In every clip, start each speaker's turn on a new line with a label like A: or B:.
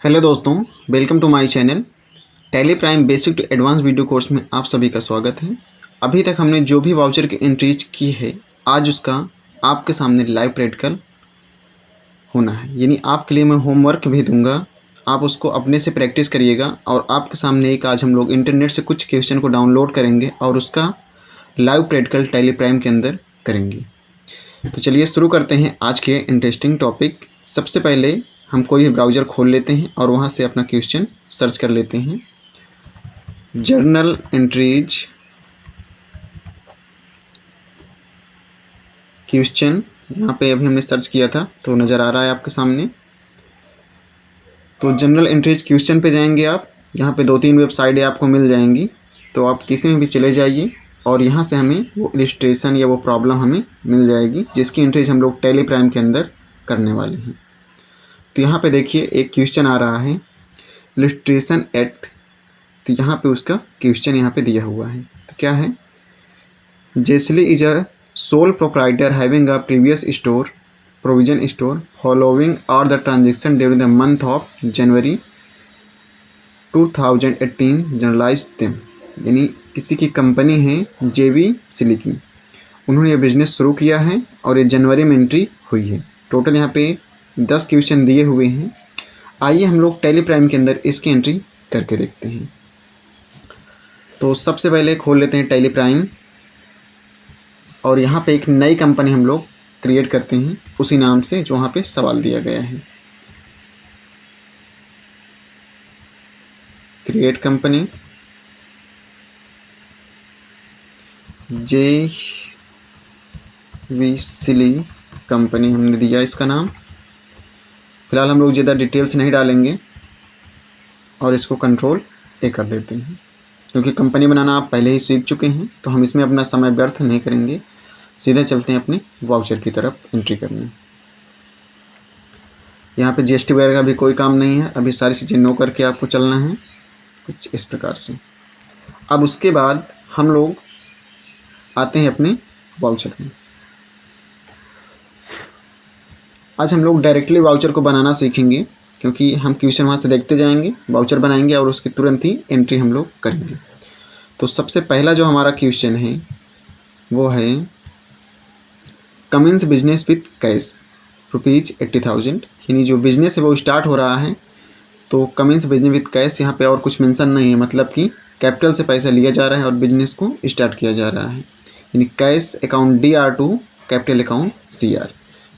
A: Hello दोस्तों, welcome to my channel. Tally Prime basic to advance video course में आप सभी का स्वागत है। अभी तक हमने जो भी वाउचर की एंट्रीज की है, आज उसका आपके सामने लाइव प्रैक्टिकल होना है। यानी आपके लिए मैं होमवर्क भी दूंगा, आप उसको अपने से प्रैक्टिस करिएगा। और आपके सामने एक आज हम लोग इंटरनेट से कुछ क्वेश्चन को डाउनलोड करेंगे और उसका लाइव प्रैक्टिकल टैली प्राइम के अंदर करेंगे। तो चलिए शुरू करते हैं आज के इंटरेस्टिंग टॉपिक। सबसे पहले हम कोई भी ब्राउज़र खोल लेते हैं और वहाँ से अपना क्वेश्चन सर्च कर लेते हैं। जर्नल एंट्रीज क्वेश्चन, यहाँ पे अभी हमने सर्च किया था तो नज़र आ रहा है आपके सामने। तो जनरल एंट्रीज क्वेश्चन पे जाएंगे आप। यहाँ पे 2-3 वेबसाइटें आपको मिल जाएंगी, तो आप किसी में भी चले जाइए और यहाँ से हमें वो इलस्ट्रेशन या वो प्रॉब्लम हमें मिल जाएगी जिसकी एंट्रीज हम लोग टैली प्राइम के अंदर करने वाले हैं। तो यहाँ पे देखिए एक क्वेश्चन आ रहा है इलस्ट्रेशन एट, तो यहाँ पे उसका क्वेश्चन यहाँ पे दिया हुआ है। तो क्या है, Jesly is a sole proprietor having a previous store provision store following are the transaction during the month of January 2018 generalise them. यानी किसी की कंपनी है जेवी सिली की, उन्होंने ये बिजनेस शुरू किया है और ये जनवरी में एंट्री हुई है। टोटल यहाँ पे 10 क्वेश्चन दिए हुए हैं। आइए हम लोग टैली प्राइम के अंदर इसकी एंट्री करके देखते हैं। तो सबसे पहले खोल लेते हैं टैली प्राइम और यहाँ पे एक नई कंपनी हम लोग क्रिएट करते हैं उसी नाम से जो वहाँ पे सवाल दिया गया है। Create company, J V silly company हमने दिया इसका नाम। फिलहाल हम लोग ज़्यादा डिटेल्स नहीं डालेंगे और इसको कंट्रोल ए कर देते हैं, क्योंकि कंपनी बनाना आप पहले ही सीख चुके हैं तो हम इसमें अपना समय व्यर्थ नहीं करेंगे। सीधे चलते हैं अपने वाउचर की तरफ एंट्री करने। यहाँ पे जीएसटी वगैरह का भी कोई काम नहीं है, अभी सारी चीज़ें नो करके आपको चलना है कुछ इस प्रकार से। अब उसके बाद हम लोग आते हैं अपने वाउचर में। आज हम लोग डायरेक्टली वाउचर को बनाना सीखेंगे, क्योंकि हम क्वेश्चन वहाँ से देखते जाएंगे, वाउचर बनाएंगे और उसकी तुरंत ही एंट्री हम लोग करेंगे। तो सबसे पहला जो हमारा क्वेश्चन है वो है कमेंस बिजनेस विथ कैश ₹80,000। यानी जो बिजनेस है वो स्टार्ट हो रहा है, तो कमेंस बिजनेस विथ कैश, यहाँ पे और कुछ मेंशन नहीं है, मतलब कि कैपिटल से पैसा लिया जा रहा है और बिजनेस को स्टार्ट किया जा रहा है। यानी cash account DR to capital account CR।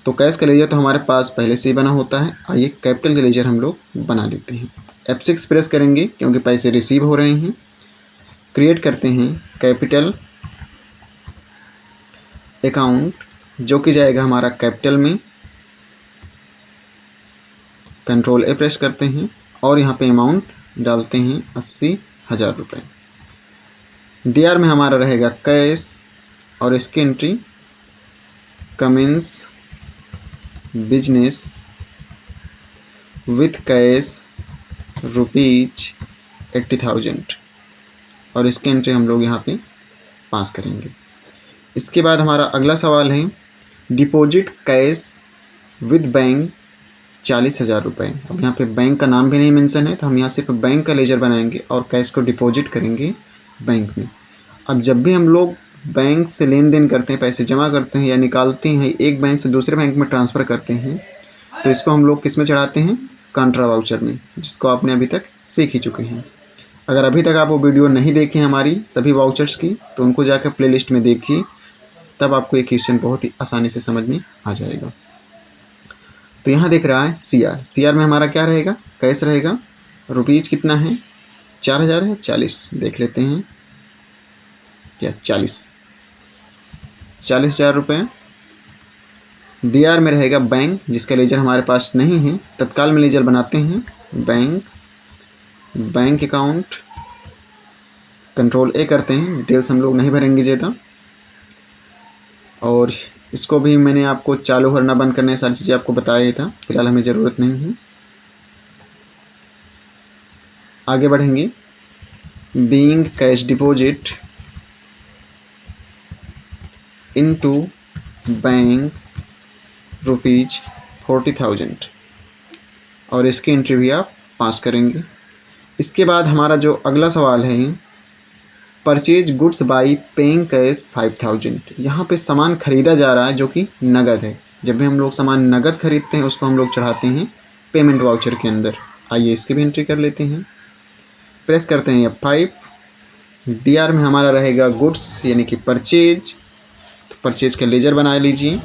A: तो कैश का लेजर तो हमारे पास पहले से ही बना होता है। आइए कैपिटल का लेजर हम लोग बना लेते हैं। F6 प्रेस करेंगे क्योंकि पैसे रिसीव हो रहे हैं। क्रिएट करते हैं कैपिटल अकाउंट, जो कि जाएगा हमारा कैपिटल में। कंट्रोल ए प्रेस करते हैं और यहाँ पे अमाउंट डालते हैं 80,000 रुपये। DR में हमारा रहेगा कैश और इसकी entry commence business with cash ₹80,000 और इसकी एंट्री हम लोग यहाँ पे पास करेंगे। इसके बाद हमारा अगला सवाल है डिपॉजिट कैश विद बैंक 40,000 रुपये। अब यहाँ पे बैंक का नाम भी नहीं मेंशन है, तो हम यहाँ सिर्फ बैंक का लेजर बनाएंगे और कैश को डिपॉजिट करेंगे बैंक में। अब जब भी हम लोग बैंक से लेन देन करते हैं, पैसे जमा करते हैं या निकालते हैं, एक बैंक से दूसरे बैंक में ट्रांसफ़र करते हैं, तो इसको हम लोग किस में चढ़ाते हैं, कॉन्ट्रा वाउचर में, जिसको आपने अभी तक सीख ही चुके हैं। अगर अभी तक आप वो वीडियो नहीं देखे हमारी सभी वाउचर्स की, तो उनको जाकर प्लेलिस्ट में देखिए, तब आपको ये क्वेश्चन बहुत ही आसानी से समझ में आ जाएगा। तो यहाँ देख रहा है CR में हमारा क्या रहेगा, कैश रहेगा। रुपीज़ कितना है, 4,000 है, 40 देख लेते हैं क्या, 40,000 रुपये। DR में रहेगा बैंक, जिसका लेजर हमारे पास नहीं है, तत्काल में लेजर बनाते हैं बैंक अकाउंट। कंट्रोल ए करते हैं, डिटेल्स हम लोग नहीं भरेंगे ज़्यादा। और इसको भी मैंने आपको चालू करना बंद करने सारी चीज़ें आपको बताया ही था, फिलहाल हमें ज़रूरत नहीं है। आगे बढ़ेंगे। Being cash deposit into bank ₹40,000 और इसकी एंट्री भी आप पास करेंगे। इसके बाद हमारा जो अगला सवाल है, purchase goods by paying cash 5000। यहाँ पे सामान खरीदा जा रहा है जो कि नगद है। जब भी हम लोग सामान नगद खरीदते हैं उसको हम लोग चढ़ाते हैं पेमेंट वाउचर के अंदर। आइए इसकी भी एंट्री कर लेते हैं। प्रेस करते हैं F5। DR में हमारा रहेगा गुड्स यानी कि परचेज। तो परचेज का लेजर बना लीजिए।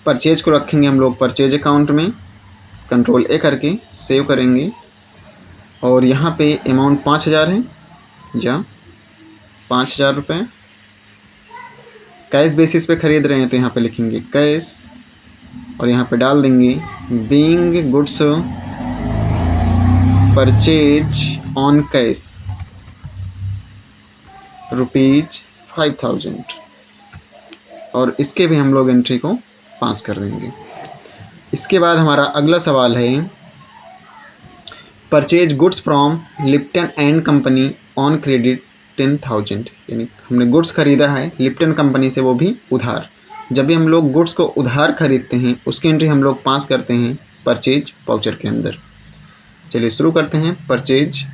A: परचेज को रखेंगे हम लोग परचेज अकाउंट में। कंट्रोल A करके सेव करेंगे और यहाँ पे अमाउंट 5000 है या 5000 रुपये। कैश बेसिस पे ख़रीद रहे हैं तो यहाँ पे लिखेंगे कैश और यहाँ पे डाल देंगे being goods purchase on cash ₹5000 और इसके भी हम लोग एंट्री को पास कर देंगे। इसके बाद हमारा अगला सवाल है, purchase goods from Lipton and company on credit 10,000। यानी हमने गुड्स खरीदा है लिप्टन कंपनी से, वो भी उधार। जब भी हम लोग गुड्स को उधार खरीदते हैं उसकी एंट्री हम लोग पास करते हैं परचेज वाउचर के अंदर। चलिए शुरू करते हैं। परचेज,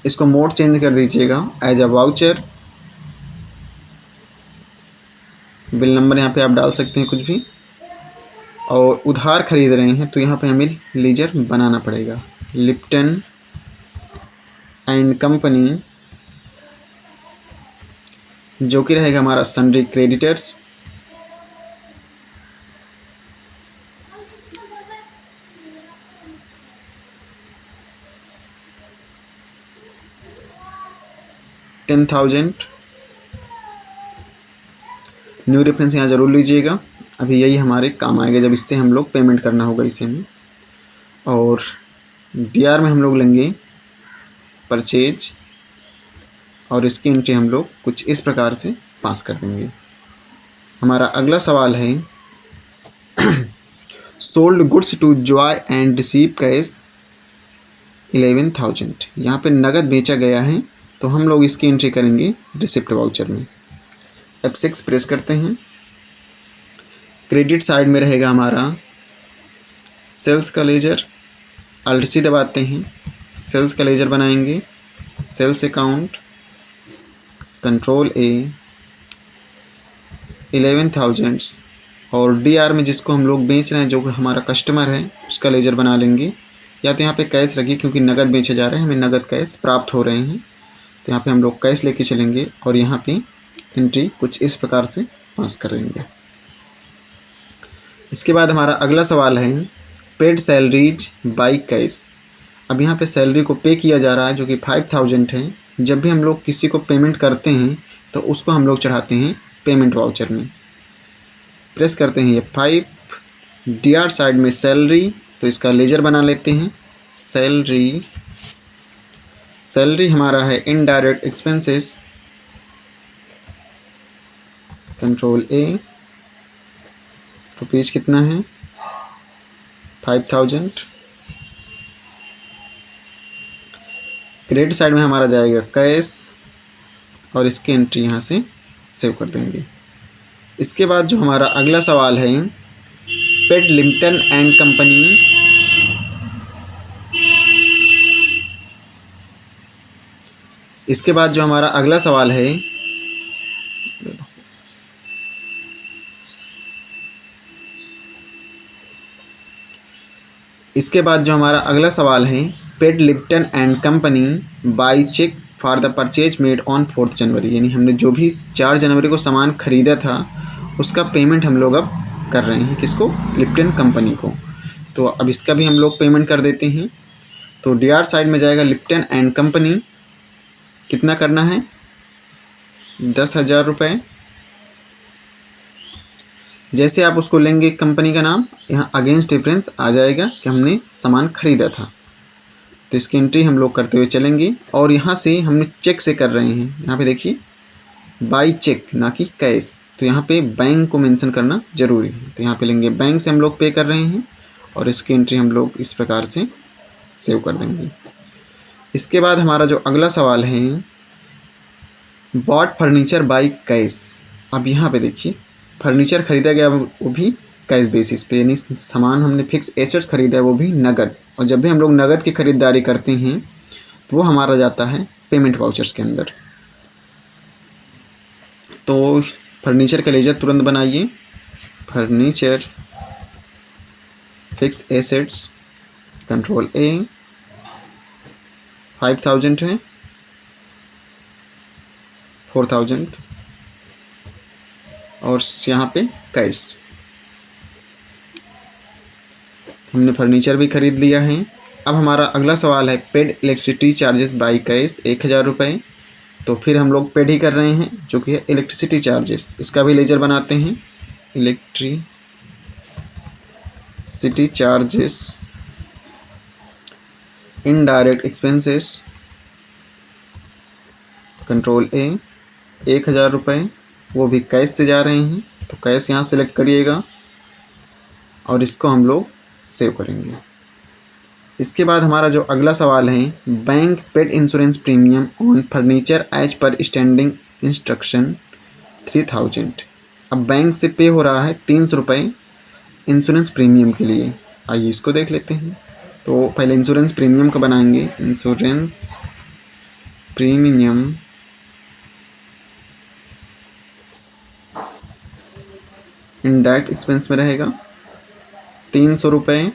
A: इसको मोड चेंज कर दीजिएगा as a voucher. Bill number यहाँ पे आप डाल सकते हैं कुछ भी। और उधार खरीद रहे हैं तो यहाँ पे हमें लीजर बनाना पड़ेगा, लिप्टन एंड कंपनी, जो कि रहेगा हमारा सन्ड्री क्रेडिटर्स। $10,000 न्यू रेफरेंस यहाँ ज़रूर लीजिएगा। अभी यही हमारे काम आएगा जब इससे हम लोग पेमेंट करना होगा इसे में। और DR में हम लोग लेंगे परचेज और इसकी एंट्री हम लोग कुछ इस प्रकार से पास कर देंगे। हमारा अगला सवाल है, sold goods to Joy and receive cash 11,000। यहाँ पे नगद बेचा गया है तो हम लोग इसकी एंट्री करेंगे रिसिप्ट वाउचर में। F6 प्रेस करते हैं। क्रेडिट साइड में रहेगा हमारा सेल्स का लेजर। Alt+C दबाते हैं, सेल्स का लेजर बनाएंगे। सेल्स अकाउंट, कंट्रोल A, 11,000 और DR में जिसको हम लोग बेच रहे हैं जो हमारा कस्टमर है उसका लेजर बना लेंगे। या तो यहाँ पे कैश रखिए क्योंकि नगद बेचे जा रहे हैं, हमें नगद कैश प्राप्त हो रहे हैं तो यहाँ पे हम लोग कैश लेके चलेंगे और यहाँ पे एंट्री कुछ इस प्रकार से पास कर देंगे। इसके बाद हमारा अगला सवाल है, पेड सैलरीज बाई कैश। अब यहाँ पे सैलरी को पे किया जा रहा है जो कि 5,000 है। जब भी हम लोग किसी को पेमेंट करते हैं तो उसको हम लोग चढ़ाते हैं पेमेंट वाउचर में। प्रेस करते हैं F5। DR साइड में सैलरी, तो इसका लेजर बना लेते हैं। सैलरी हमारा है indirect expenses, control A। Rupees कितना है? 5,000। क्रेडिट साइड में हमारा जाएगा कैश और इसकी एंट्री यहाँ से सेव कर देंगे। इसके बाद जो हमारा अगला सवाल है, पेड लिप्टन एंड कंपनी इसके बाद जो हमारा अगला सवाल है, paid Lipton and company by cheque for the purchase made on 4 January. यानी हमने जो भी 4 जनवरी को सामान खरीदा था उसका पेमेंट हम लोग अब कर रहे हैं किसको? लिप्टन कंपनी को। तो अब इसका भी हम लोग पेमेंट कर देते हैं। तो DR साइड में जाएगा लिप्टन एंड कंपनी, कितना करना है? 10,000 रुपये। जैसे आप उसको लेंगे कंपनी का नाम, यहाँ अगेंस्ट डिफरेंस आ जाएगा कि हमने सामान खरीदा था। तो इसकी एंट्री हम लोग करते हुए चलेंगे और यहाँ से हमने चेक से कर रहे हैं। यहाँ पे देखिए बाई चेक ना कि कैश, तो यहाँ पे बैंक को मेंशन करना ज़रूरी है। तो यहाँ पे लेंगे बैंक से हम लोग पे कर रहे हैं और इसकी एंट्री हम लोग इस प्रकार से सेव कर देंगे। इसके बाद हमारा जो अगला सवाल है, बॉट फर्नीचर बाई कैश। अब यहाँ पे देखिए फर्नीचर ख़रीदा गया वो भी कैश बेसिस पे, यानी सामान हमने फिक्स एसेट्स खरीदा है वो भी नगद। और जब भी हम लोग नगद की खरीदारी करते हैं तो वो हमारा जाता है पेमेंट वाउचर्स के अंदर। तो फर्नीचर का लेजर तुरंत बनाइए। फर्नीचर फिक्स एसेट्स कंट्रोल ए, 5000 है, 4000 और यहाँ पे कैश। हमने फर्नीचर भी खरीद लिया है। अब हमारा अगला सवाल है paid electricity charges by cash 1000 रुपये। तो फिर हम लोग पेड ही कर रहे हैं जो कि है इलेक्ट्रिसिटी चार्जेस। इसका भी लेजर बनाते हैं। Electricity charges indirect expenses control ए, 1000 रुपये, वो भी कैश से जा रहे हैं तो कैश यहाँ सेलेक्ट करिएगा और इसको हम लोग सेव करेंगे। इसके बाद हमारा जो अगला सवाल है bank paid insurance premium on furniture as per standing instruction 3000। अब बैंक से पे हो रहा है 300 रुपये इंश्योरेंस प्रीमियम के लिए। आइए इसको देख लेते हैं। तो पहले इंश्योरेंस प्रीमियम का बनाएंगे। इंश्योरेंस प्रीमियम इनडायरेक्ट एक्सपेंस में रहेगा 300 रुपये